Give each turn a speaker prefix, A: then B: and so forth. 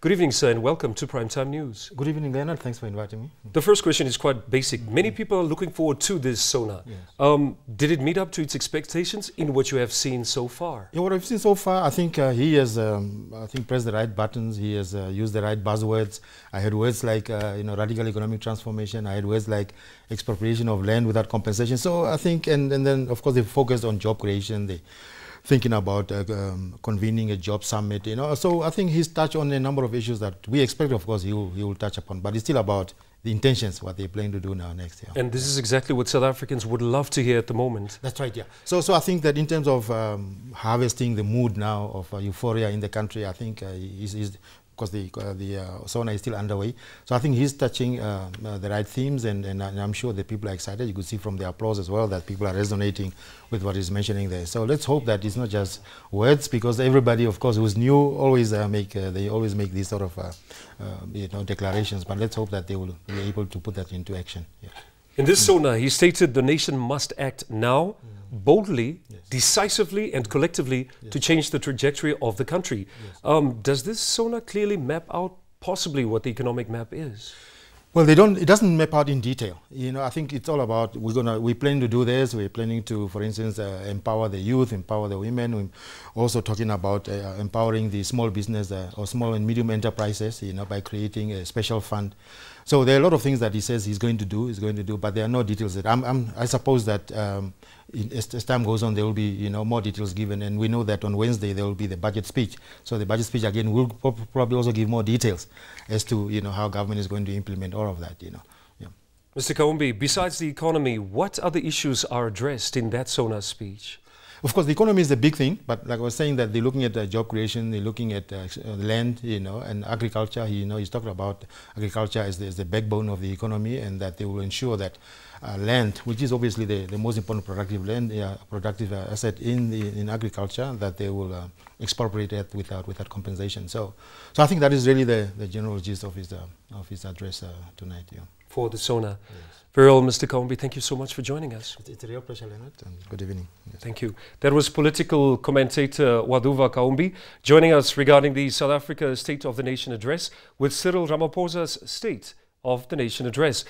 A: Good evening, sir, and welcome to Primetime News.
B: Good evening, Leonard. Thanks for inviting me.
A: The first question is quite basic. Many people are looking forward to this SONA.
B: Yes.
A: Did it meet up to its expectations in what you have seen so far?
B: Yeah, what I've seen so far, I think he has, pressed the right buttons. He has used the right buzzwords. I heard words like, radical economic transformation. I heard words like expropriation of land without compensation. So I think, and then of course they focused on job creation. They thinking about convening a job summit, So I think he's touched on a number of issues that we expect, of course, he will touch upon. But it's still about the intentions, what they're planning to do now next year.
A: And this is exactly what South Africans would love to hear at the moment.
B: That's right, yeah. So I think that in terms of harvesting the mood now of euphoria in the country, I think because the SONA is still underway. So I think he's touching the right themes, and I'm sure that people are excited. You could see from the applause as well that people are resonating with what he's mentioning there. So let's hope that it's not just words, because everybody, of course, who's new always make these sort of declarations. But let's hope that they will be able to put that into action. Yeah.
A: In this SONA, he stated the nation must act now, boldly,
B: yes,
A: decisively and collectively,
B: yes,
A: to change the trajectory of the country.
B: Yes.
A: Does this SONA clearly map out possibly what the economic map is?
B: Well, it doesn't map out in detail. I think it's all about, we're planning to do this. We're planning to, for instance, empower the youth, empower the women. We're also talking about empowering the small business or small and medium enterprises, by creating a special fund. So there are a lot of things that he says he's going to do, but there are no details. I suppose that as time goes on, there will be more details given, and we know that on Wednesday there will be the budget speech. So the budget speech again will probably also give more details as to how government is going to implement all of that. Yeah.
A: Mr. Kaumbi, besides the economy, what other issues are addressed in that SONA speech?
B: Of course, the economy is the big thing, but like I was saying, that they're looking at job creation, they're looking at land, and agriculture. He's talking about agriculture as the backbone of the economy, and that they will ensure that land, which is obviously the most important productive asset in agriculture, that they will expropriate it without compensation. So I think that is really the general gist of his address tonight. Yeah.
A: For the SONA.
B: Yes.
A: Very well, Mr. Kaumbi, thank you so much for joining us.
B: It's a real pleasure, Leonard, and good evening. Yes.
A: Thank you. That was political commentator Waduva Kaumbi joining us regarding the South Africa State of the Nation Address with Cyril Ramaphosa's State of the Nation Address.